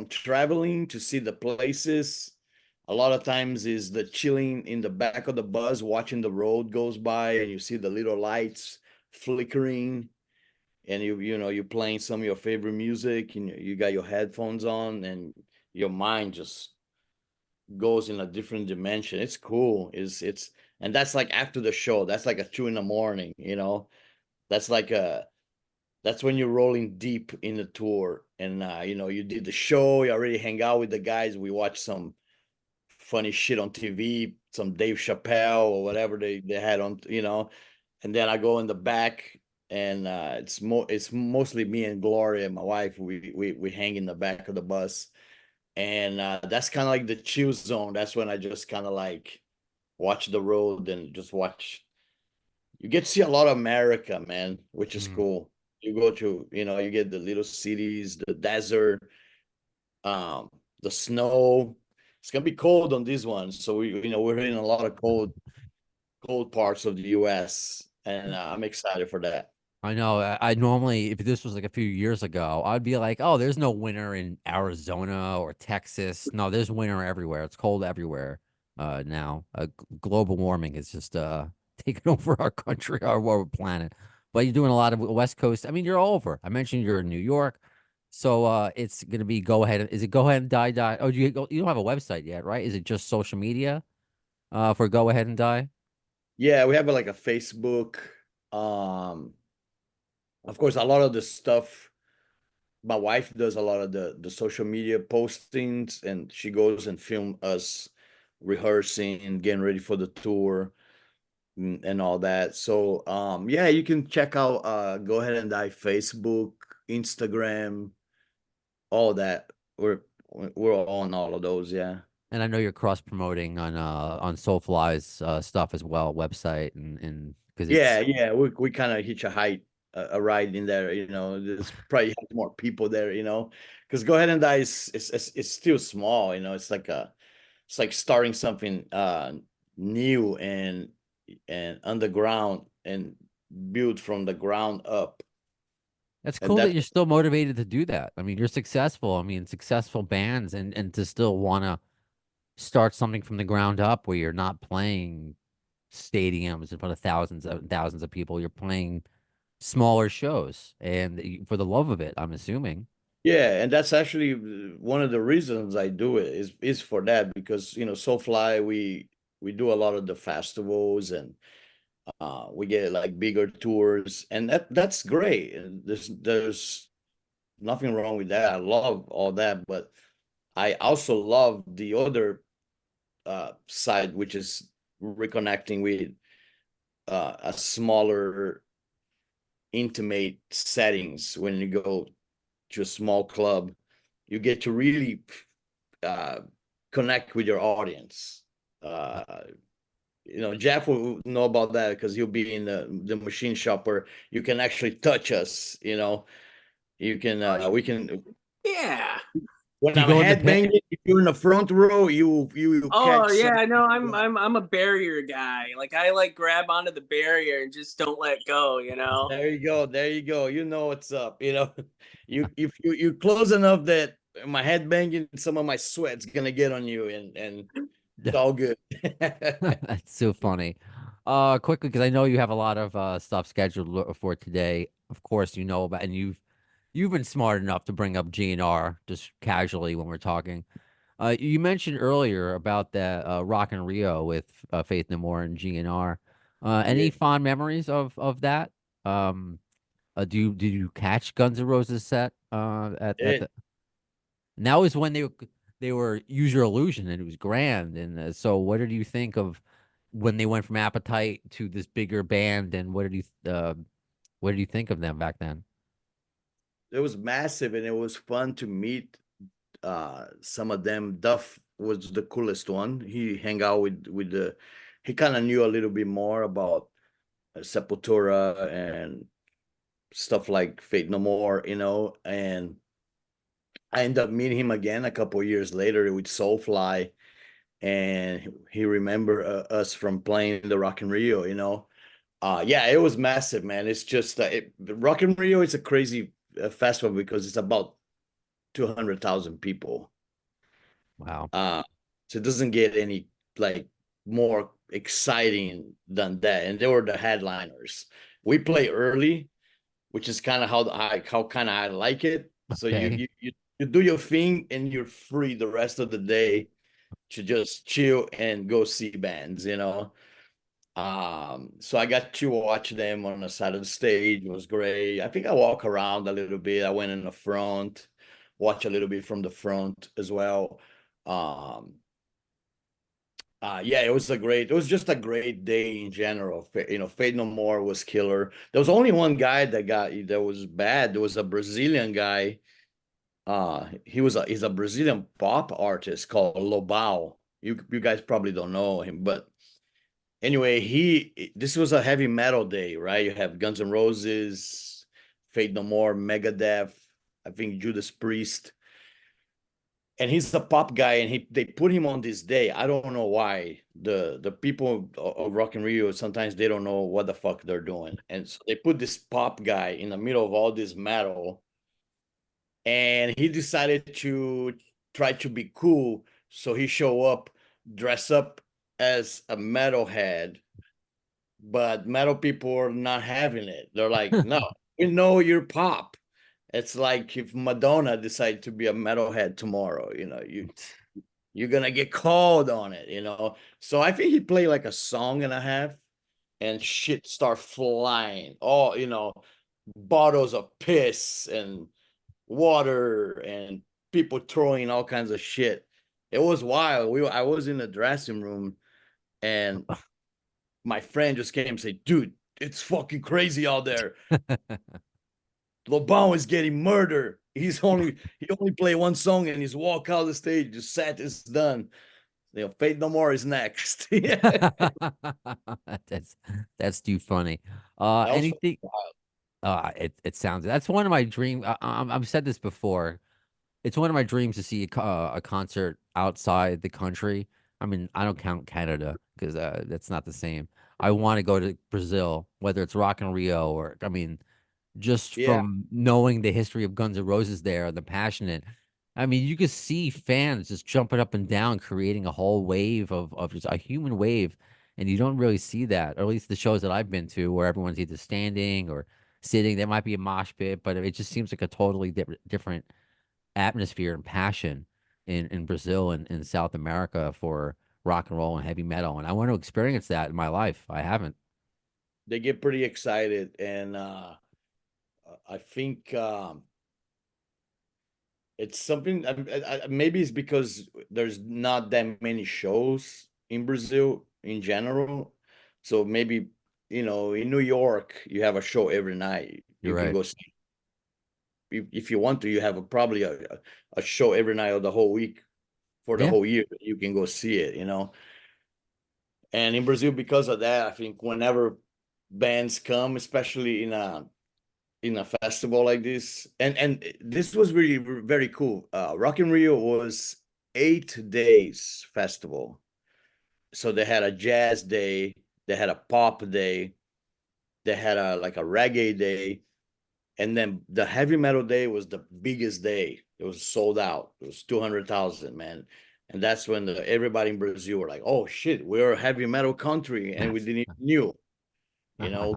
traveling to see the places. A lot of times is the chilling in the back of the bus watching the road goes by and you see the little lights flickering, and you're playing some of your favorite music and you got your headphones on and your mind just goes in a different dimension. It's cool. It's and that's like after the show. That's like a 2 in the morning. That's like that's when you're rolling deep in the tour. And you did the show, you already hang out with the guys. We watch some funny shit on TV, some Dave Chappelle or whatever they had on. And then I go in the back and it's mostly me and Gloria, my wife. We hang in the back of the bus, and that's kind of like the chill zone. That's when I just kind of like watch the road and just watch. You get to see a lot of America, man, which is
Mm.
cool. You go to, you get the little cities, the desert, um, the snow. It's gonna be cold on this one, so we're in a lot of cold parts of the U.S. and I'm excited for that.
I know. I normally, if this was like a few years ago, I'd be like, "Oh, there's no winter in Arizona or Texas. No, there's winter everywhere. It's cold everywhere." Now, global warming is just taking over our country, our planet. But you're doing a lot of West Coast. I mean, you're all over. I mentioned you're in New York, so it's gonna be go ahead. Is it go ahead and die die? Oh, you don't have a website yet, right? Is it just social media for go ahead and die?
Yeah, we have like a Facebook. Um, of course, a lot of the stuff. My wife does a lot of the social media postings, and she goes and film us rehearsing and getting ready for the tour and all that. So yeah, you can check out Go Ahead and Die Facebook, Instagram, all that. We're on all of those, yeah.
And I know you're cross promoting on Soulfly's stuff as well, website and because
Yeah,
it's
yeah, we kind of hitch a ride in there. There's probably more people there. Because Go Ahead and Die is still small. It's like starting something new and underground and built from the ground up.
that's
And
cool that
that's
you're still motivated to do that. I mean, you're successful. I mean, successful bands and to still want to start something from the ground up where you're not playing stadiums in front of thousands of people. You're playing smaller shows and for the love of it, I'm assuming.
Yeah, and that's actually one of the reasons I do it is for that, because Soulfly, we do a lot of the festivals, and we get like bigger tours, and that's great. And there's nothing wrong with that. I love all that, but I also love the other side, which is reconnecting with a smaller, intimate settings. When you go to a small club, you get to really uh, connect with your audience. Uh, Jeff will know about that because he'll be in the machine shop where you can actually touch us. You can we can
Yeah.
when
Do you
I'm
go in the pit?
headbanging, if you're in the front row, you
Oh
catch some.
yeah, no, I'm a barrier guy. Like I like grab onto the barrier and just don't let go.
There you go. There you go. You know what's up. You if you close enough that my head banging, some of my sweat's gonna get on you, and it's all good.
That's so funny. Quickly, because I know you have a lot of stuff scheduled for today. Of course, you know about, and you've been smart enough to bring up GNR just casually when we're talking. You mentioned earlier about that Rock in Rio with Faith No More and GNR.
Yeah.
Any fond memories of that? Did you catch Guns N' Roses set at
It,
the? And that was when they were. they were Use Your Illusion, and it was grand. And so, what did you think of when they went from Appetite to this bigger band? And what did you think of them back then?
It was massive, and it was fun to meet some of them. Duff was the coolest one. He hang out with the he kind of knew a little bit more about Sepultura and stuff like Fate No More, and I ended up meeting him again a couple years later with Soulfly, and he remembered us from playing the Rock in Rio. Yeah, it was massive, man. It's just Rock in Rio is a crazy festival because it's about 200,000 people.
Wow.
So it doesn't get any like more exciting than that. And they were the headliners. We play early, which is kind of how kind of I like it. So
Okay.
you do your thing and you're free the rest of the day to just chill and go see bands. So I got to watch them on the side of the stage. It was great. I think I walk around a little bit. I went in the front, watch a little bit from the front as well. Um, yeah, it was just a great day in general. Fade No More was killer. There was only one guy that was bad. There was a Brazilian guy. He's a Brazilian pop artist called Lobão. You guys probably don't know him, but anyway, this was a heavy metal day, right? You have Guns N' Roses, Fade No More, Megadeth, I think Judas Priest, and he's a pop guy, and they put him on this day. I don't know why. The people of Rock in Rio, sometimes they don't know what the fuck they're doing, and so they put this pop guy in the middle of all this metal, and he decided to try to be cool, so he show up dress up as a metalhead, but metal people are not having it. They're like, no, we know you're pop. It's like if Madonna decided to be a metalhead tomorrow, you're gonna get called on it. So I think he played like a song and a half, and shit start flying. All bottles of piss and water and people throwing all kinds of shit. It was wild. I was in the dressing room, and my friend just came and said, dude, it's fucking crazy out there. Lobão is getting murdered. He only played one song and he's walk out the stage. The set is done. Fate No More is next. Yeah.
That's too funny.
Also,
Anything? It sounds. That's one of my dream. I've said this before. It's one of my dreams to see a concert outside the country. I mean, I don't count Canada because that's not the same. I want to go to Brazil, whether it's Rock in Rio or, I mean, just
yeah,
from knowing the history of Guns N' Roses there, the passionate. I mean, you could see fans just jumping up and down, creating a whole wave of just a human wave. And you don't really see that, or at least the shows that I've been to where everyone's either standing or sitting. There might be a mosh pit, but it just seems like a totally different atmosphere and passion in Brazil and in South America for rock and roll and heavy metal. And I want to experience that in my life. I haven't.
they get pretty excited. And I think it's something, maybe it's because there's not that many shows in Brazil in general. So maybe, in New York, you have a show every night.
You're
You can
right.
go see. If you want to, you have probably a show every night of the whole week for the
Yeah.
whole year. You can go see it. And in Brazil, because of that, I think whenever bands come, especially in a festival like this, and this was really very cool. Rock in Rio was 8 days festival. So they had a jazz day, they had a pop day, they had a reggae day, and then the heavy metal day was the biggest day. It was sold out. It was 200,000, man. And that's when everybody in Brazil were like, "Oh shit, we're a heavy metal country," and we didn't even knew. You know,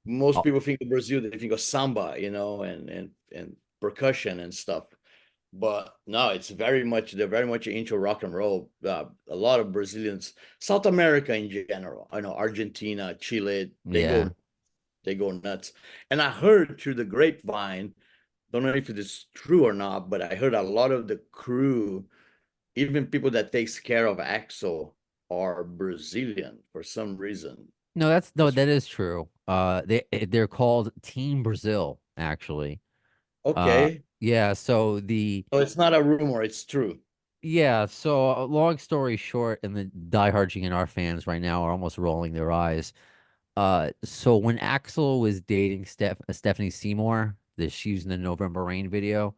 most
Oh,
people think of Brazil, they think of samba, and percussion and stuff. But no, they're very much into rock and roll. A lot of Brazilians, South America in general. I know Argentina, Chile,
yeah.
they go nuts. And I heard through the grapevine, don't know if it is true or not, but I heard a lot of the crew even people that takes care of Axel are Brazilian for some reason.
No,
That's
that is true. They're called Team Brazil, actually.
okay.
Yeah, so the
So it's not a rumor, it's true.
yeah, so long story short, and the diehard GNR fans right now are almost rolling their eyes. So when Axel was dating Stephanie Seymour, she was in the November Rain video,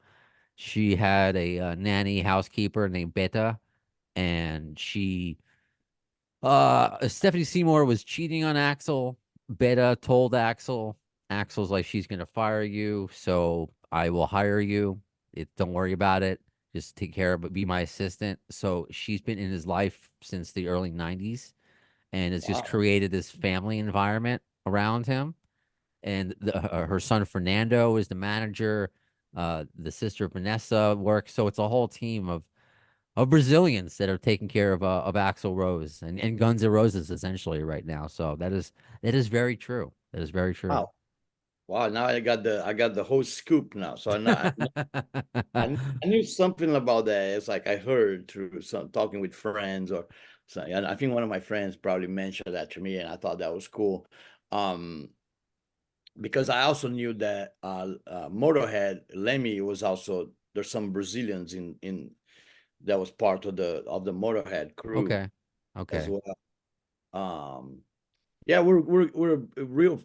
she had a nanny housekeeper named Beta, and Stephanie Seymour was cheating on Axel. Beta told Axel, Axel's like, she's gonna fire you, so I will hire you. Don't worry about it. Just take care of it, be my assistant. So she's been in his life since the early 90s and has just
Wow.
created this family environment around him. And her son Fernando is the manager. The sister Vanessa works. So it's a whole team of Brazilians that are taking care of Axl Rose and Guns N' Roses essentially right now. So that is very true. That is very true.
Wow. Wow, now I got the whole scoop now. So I knew something about that. It's like I heard through some talking with friends or something. And I think one of my friends probably mentioned that to me, and I thought that was cool. Um, because I also knew that Motorhead Lemmy was also there's some Brazilians in that was part of the Motorhead crew
Okay.
as
Okay.
well. Yeah, we're real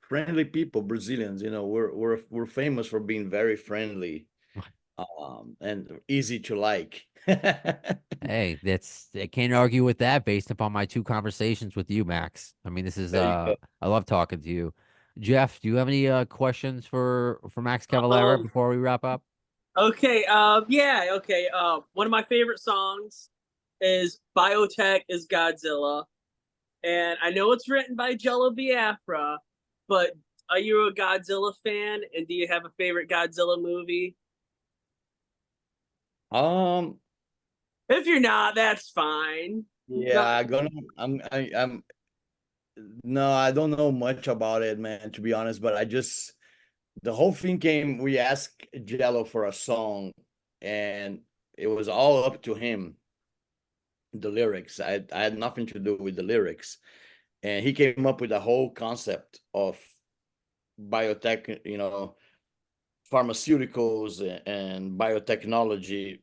friendly people, Brazilians. You know, we're famous for being very friendly, and easy to like.
Hey, I can't argue with that based upon my two conversations with you, Max. I mean, this is
There you go.
I love talking to you. Jeff, do you have any questions for Max Cavalera
Um,
before we wrap up?
okay, yeah, okay. One of my favorite songs is Biotech is Godzilla. And I know it's written by Jello Biafra, but are you a Godzilla fan? And do you have a favorite Godzilla movie?
Um,
If you're not, that's fine.
yeah,
No,
I'm no, I don't know much about it, man, to be honest, but I just the whole thing came, we asked Jello for a song and it was all up to him, the lyrics. I had nothing to do with the lyrics. And he came up with a whole concept of biotech, you know, pharmaceuticals and biotechnology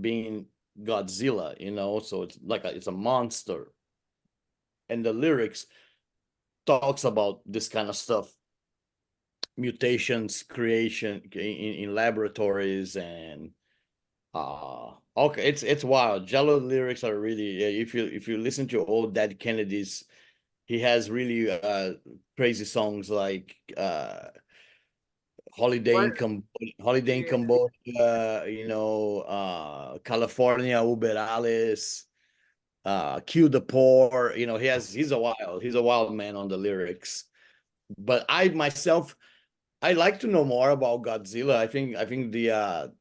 being Godzilla, you know, so it's like it's a monster. And the lyrics talks about this kind of stuff, mutations, creation in laboratories, and okay, it's wild. Jello lyrics are really, if you listen to old Dead Kennedys, he has really crazy songs like Holiday
what?
in Holiday in
Yeah.
Cambodia, you know, California, Uber Alles, Kill the Poor. You know, he's a wild man on the lyrics. But I myself, I like to know more about Godzilla. I think the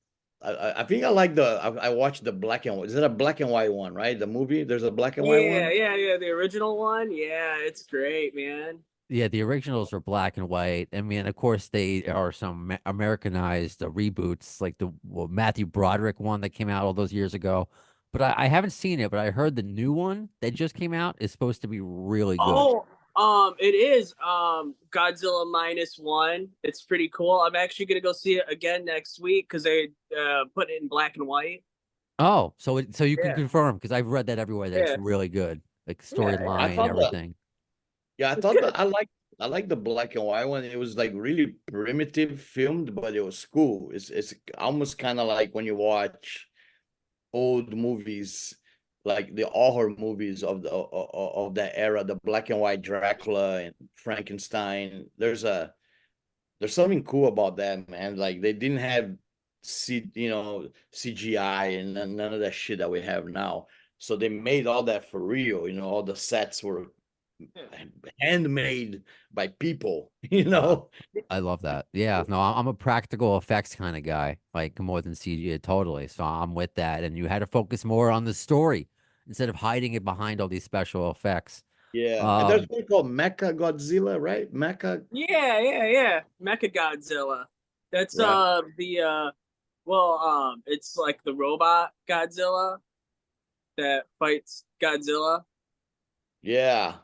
I think I like I watched the black and white. Is it a black and white one, right? The movie. There's a black and white
Yeah,
one.
yeah, yeah. The original one. Yeah, it's great, man.
Yeah, the originals are black and white. I mean, of course, they are some Americanized reboots, like the Matthew Broderick one that came out all those years ago. But I haven't seen it, but I heard the new one that just came out is supposed to be really good.
Oh, it is Godzilla minus one. It's pretty cool. I'm actually gonna go see it again next week because they put it in black and white.
Oh, so you can
Yeah,
confirm because I've read that everywhere that it's
yeah,
really good, like
yeah.
I
storyline,
thought that.
everything.
Yeah, I
It's
thought
good.
that I like the black and white one. It was like really primitive filmed, but it was cool. It's almost kind of like when you watch old movies, like the horror movies of that era, the black and white Dracula and Frankenstein. There's something cool about that, man. Like they didn't have CGI and none of that shit that we have now. So they made all that for real. You know, all the sets were handmade by people. You
Wow.
know.
I love that. Yeah, no, I'm a practical effects kind of guy, like more than CG, totally. So I'm with that. And you had to focus more on the story instead of hiding it behind all these special effects.
Yeah, and there's
Um,
one called Mecha Godzilla, right? Mecha,
Yeah, yeah, yeah. Mecha Godzilla. That's
right?
the Well, it's like the robot Godzilla that fights Godzilla.
Yeah.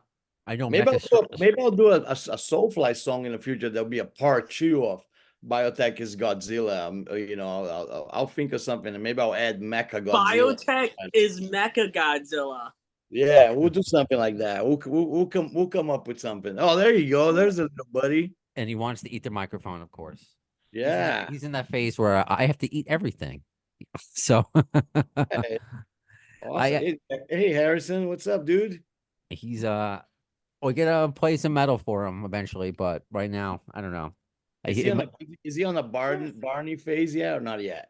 I know
Maybe
Mecha.
maybe I'll do a Soulfly song in the future. There'll be a part 2 of Biotech is Godzilla. You know, I'll think of something, and maybe I'll add Mecha Godzilla.
Biotech is Mecha Godzilla.
Yeah, we'll do something like that. We'll come up with something. Oh, there you go. There's a little buddy.
And he wants to eat the microphone, of course.
Yeah.
He's in that phase where I have to eat everything. So
Hey, awesome.
I
Hey, Harrison, what's up, dude?
he's we gotta play some metal for him eventually, but right now, I don't know.
Is he on the Barney phase yet or not yet?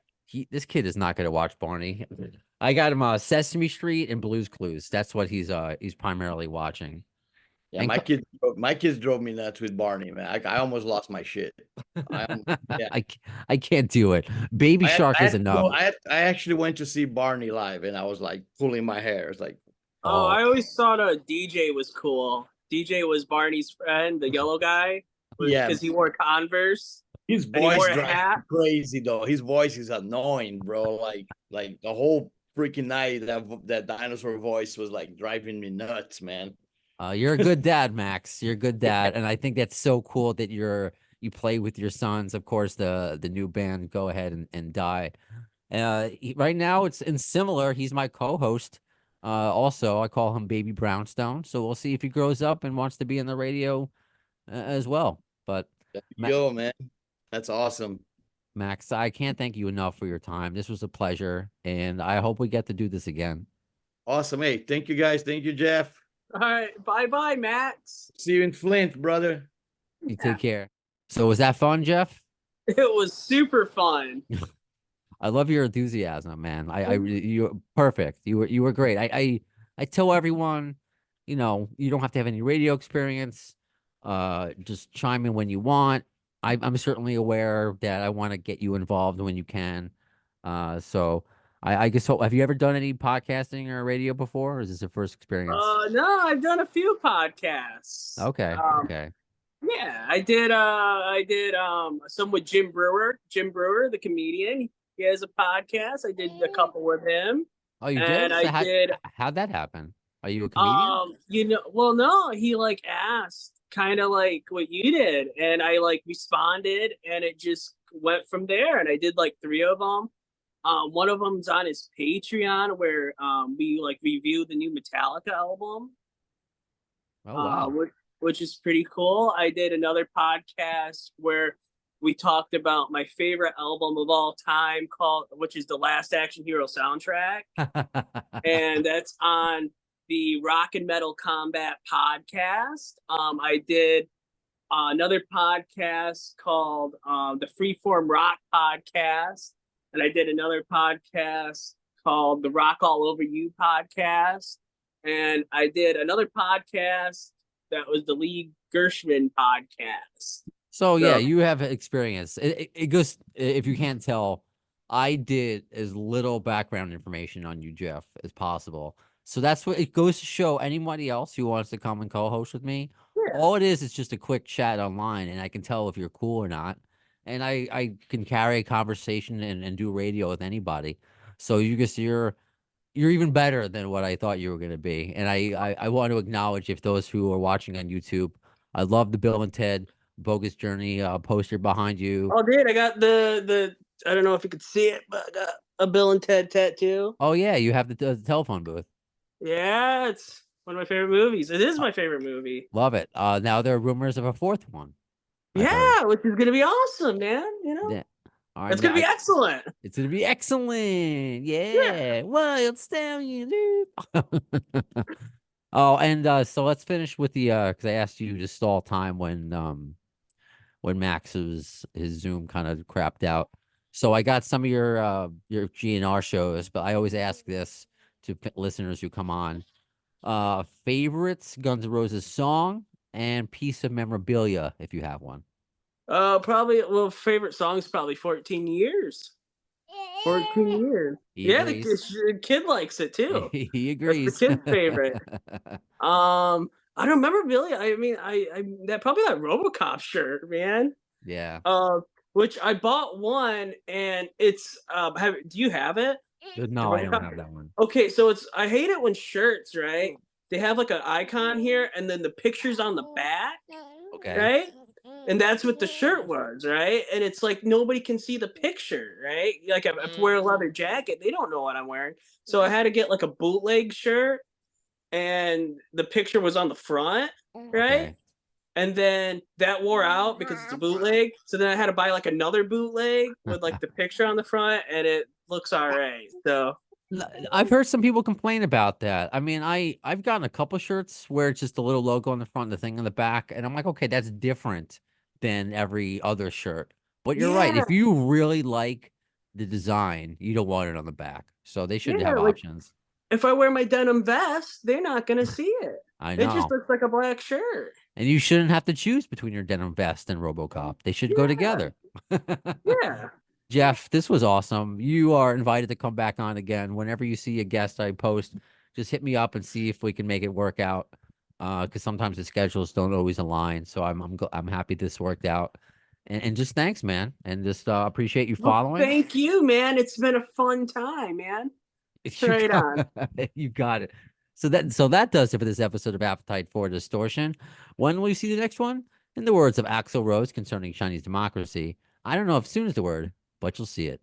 This kid is not gonna watch Barney. I got him Sesame Street and Blue's Clues. That's what he's primarily watching.
Yeah,
And
my kids drove me nuts with Barney, man. I almost lost my shit. Yeah.
I can't do it. Baby Shark is enough.
I actually went to see Barney live, and I was like pulling my hair. It's like,
Oh, I always thought DJ was cool. DJ was Barney's friend, the yellow guy.
Yeah.
Because he wore Converse.
his
And he
voice
wore a
drives me
hat.
crazy though. His voice is annoying, bro. Like the whole freaking night, that dinosaur voice was like driving me nuts, man.
You're a good dad, Max. You're a good dad, and I think that's so cool that you play with your sons. Of course, the new band, Go Ahead and Die. Right now it's in similar. He's my co-host. Also, I call him Baby Brownstone. So we'll see if he grows up and wants to be in the radio as well. But
Yo, man, that's awesome.
Max, I can't thank you enough for your time. This was a pleasure, and I hope we get to do this again.
Awesome. Hey, thank you guys. Thank you, Jeff.
All right. Bye-bye, Max.
See you in Flint, brother.
You take care. So was that fun, Jeff?
It was super fun.
I love your enthusiasm, man. You're perfect. You were great. I tell everyone, you don't have to have any radio experience. Just chime in when you want. I'm certainly aware that I want to get you involved when you can. So I guess have you ever done any podcasting or radio before, or is this your first experience?
No, I've done a few podcasts.
Okay. Okay.
Yeah, I did some with Jim Brewer. Jim Brewer, the comedian. He has a podcast. I did a couple with him.
Oh, you
And
did?
I did.
How'd that happen? Are you a comedian?
Well, no, he like asked kind of like what you did, and I like responded, and it just went from there. And I did like 3 of them. One of them's on his Patreon where we like review the new Metallica album.
Oh wow.
Which is pretty cool. I did another podcast where we talked about my favorite album of all time which is the Last Action Hero soundtrack. And that's on the Rock and Metal Combat podcast. I did another podcast called the Freeform Rock podcast. And I did another podcast called the Rock All Over You podcast. And I did another podcast that was the Lee Gershman podcast.
So yeah, you have experience. It goes, if you can't tell, I did as little background information on you, Jeff, as possible. So that's what it goes to show anybody else who wants to come and co-host with me. Yeah. All it is just a quick chat online, and I can tell if you're cool or not. And I can carry a conversation and do radio with anybody. So you're even better than what I thought you were going to be. And I want to acknowledge, if those who are watching on YouTube, I love the Bill and Ted Bogus Journey poster behind you.
Oh, dude, I got the I don't know if you could see it, but I got a Bill and Ted tattoo.
Oh yeah, you have the telephone booth.
Yeah, it's one of my favorite movies. It is my favorite movie.
Love it. Now there are rumors of a 4th one.
Yeah, which is gonna be awesome, man.
Yeah. All right,
it's gonna be excellent.
It's gonna be excellent. Yeah. Wild Stallion. Oh, and so let's finish with the because I asked you to stall time when Max's his Zoom kind of crapped out. So I got some of your GNR shows, but I always ask this to listeners who come on. Favorites Guns N' Roses song and piece of memorabilia, if you have one.
Favorite song is probably 14 Years. 14 years. The kid likes it too.
He agrees.
That's the kid's favorite. I don't remember Billy. I mean, I that probably that RoboCop shirt, man.
Yeah.
which I bought one, and it's do you have it?
No, I don't have that one.
Okay, so I hate it when shirts, right? They have like an icon here, and then the picture's on the back,
Okay.
right? And that's what the shirt was, right? And it's like nobody can see the picture, right? Like if I wear a leather jacket, they don't know what I'm wearing. So I had to get like a bootleg shirt, and the picture was on the front, right?
Okay.
And then that wore out because it's a bootleg. So then I had to buy like another bootleg with like the picture on the front, and it looks all right. So
I've heard some people complain about that. I mean, I've gotten a couple shirts where it's just a little logo on the front and the thing on the back, and I'm like, okay, that's different than every other shirt. But you're right.
yeah,
If you really like the design, you don't want it on the back. So they should
yeah.
have
Like
options.
if I wear my denim vest, they're not gonna see it.
I
It just
know.
looks like a black shirt.
And you shouldn't have to choose between your denim vest and RoboCop. They should go
Yeah,
together.
yeah.
Jeff, this was awesome. You are invited to come back on again. Whenever you see a guest I post, just hit me up and see if we can make it work out. Because sometimes the schedules don't always align. So I'm happy this worked out. And just thanks, man. And just appreciate you
Well,
following.
thank you, man. It's been a fun time, man. Right on.
You got it. So that does it for this episode of Appetite for Distortion. When will you see the next one? In the words of Axl Rose concerning Chinese democracy, I don't know if soon is the word, but you'll see it.